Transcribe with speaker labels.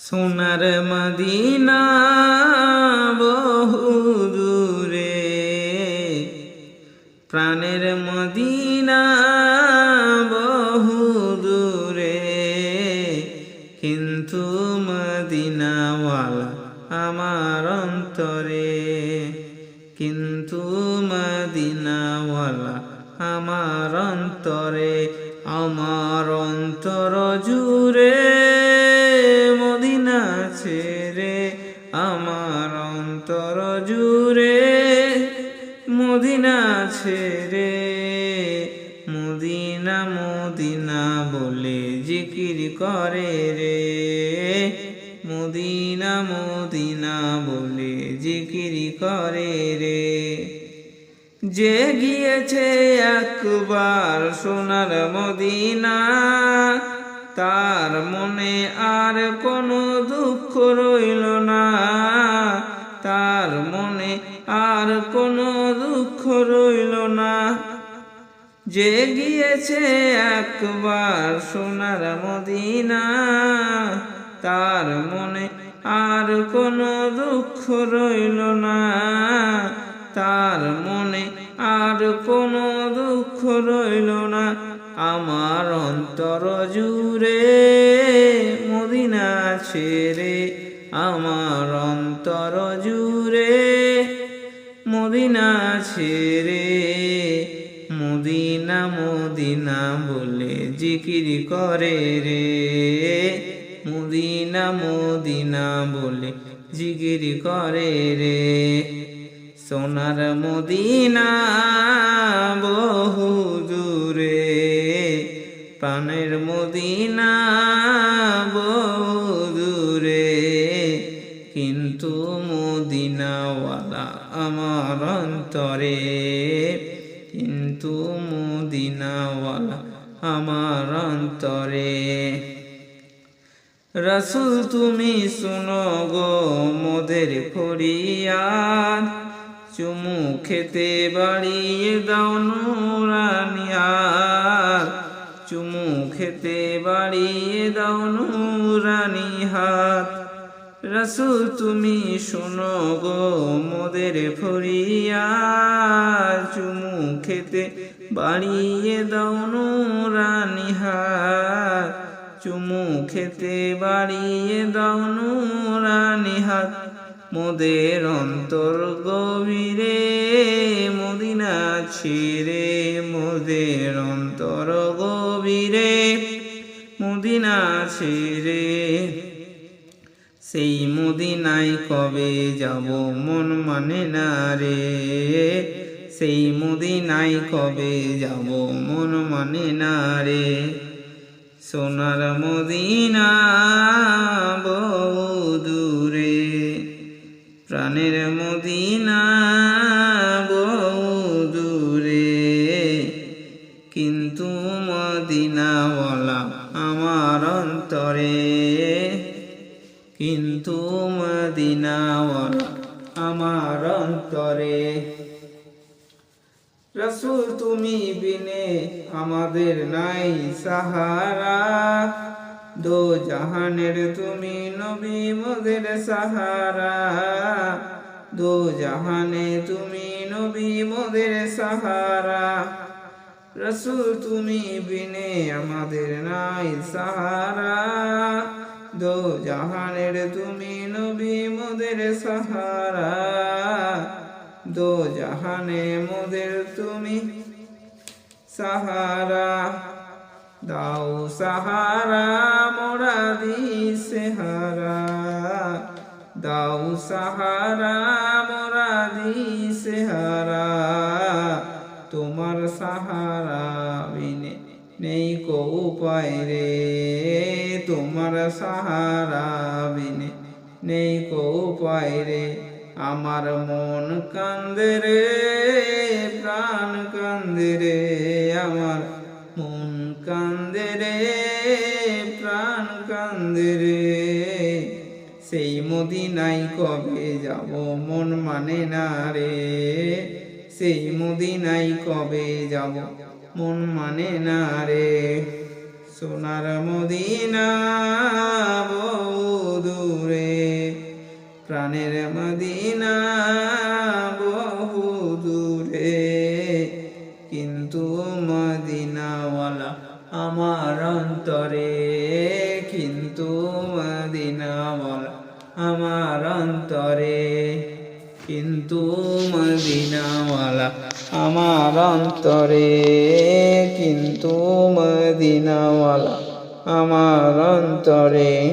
Speaker 1: সোনার মদিনা বহু দূরে, প্রাণের মদিনা বহু দূরে, কিন্তু মদিনাওয়ালা আমার অন্তরে, কিন্তু মদিনাওয়ালা আমার অন্তরে, আমার অন্তর জুড়ে মদিনা ছেড়ে, আমার অন্তর জুড়ে মদিনা ছেড়ে, মদিনা মদিনা বলে জিকির করে রে, মদিনা মদিনা বলে জিকির করে রে। যে গিয়েছে একবার সোনার মদিনা, তার মনে আর কোনো দুঃখ রইল না, তার মনে আর কোনো দুঃখ রইল না। যে গিয়েছে একবার সোনার মদিনা, তার মনে আর কোনো দুঃখ রইল না, তার মনে আর কোনো দুঃখ রইল না। আমার অন্তর জুড়ে মদিনা ছেড়ে, আমার অন্তর জুড়ে মদিনা ছেড়ে, মদিনা মদিনা বলে জিকির করে রে, মদিনা মদিনা বলে জিকির করে রে। সোনার মদিনা বহু দূরে, প্রাণের মদিনা বহু দূরে, কিন্তু মদিনাওয়ালা আমার অন্তরে, কিন্তু মদিনাওয়ালা আমার অন্তরে। রাসূল তুমি শুনো গো মোদের ফরিয়াদ, চুমু খেতে বাড়িয়ে দাও নুরানি হাত, চুমু খেতে বাড়িয়ে দাও নুরানি হাত। রাসূল তুমি শুনো গো মোদের ফরিয়াদ, চুমু খেতে বাড়িয়ে দাও নুরানি হাত, চুমু খেতে বাড়িয়ে দাও নুরানি হাত। মোদের অন্তর গভীরে মদিনা ছেড়ে, মোদের অন্তর গভীরে মদিনা ছেড়ে, সেই মদিনায় কবে যাব মন মানে না রে, সেই মদিনায় কবে যাব মন মানে না রে। সোনার মদিনা বহু দূরে, প্রাণের মদিনা বহু দূরে, কিন্তু মদিনাওয়ালা আমার অন্তরে, কিন্তু মদিনাওয়ালা আমার অন্তরে। রাসূল তুমি বিনে আমাদের নাই সাহারা, দো জাহানের তুমি নবী মোদের সাহারা, দো জাহানে তুমি নবী মোদের সাহারা। রাসূল তুমি বিনে আমাদের নাই সাহারা, দো জাহানের তুমি নবী মোদের সাহারা, দো জাহানে মোদের তুমি সাহারা। দাও সাহারা মোরা দিশেহারা, দাও সাহারা মোরা দিশেহারা, তোমার সাহারা বিনে নেই কো উপায় রে, তোমার সাহারা বিনে নেই কো উপায় রে। আমার মন কান্দে রে, প্রাণ কান্দে রে, আমার মন কান্দে রে, প্রাণ কান্দে রে। সেই মদিনায় কবে যাব মন মানে না রে, সেই মদিনায় কবে যাব মন মানে না রে। সোনার মদিনা বহু কিন্তু মদিনাওয়ালা আমার অন্তরে, কিন্তু মদিনাওয়ালা আমার অন্তরে, কিন্তু মদিনাওয়ালা আমার অন্তরে।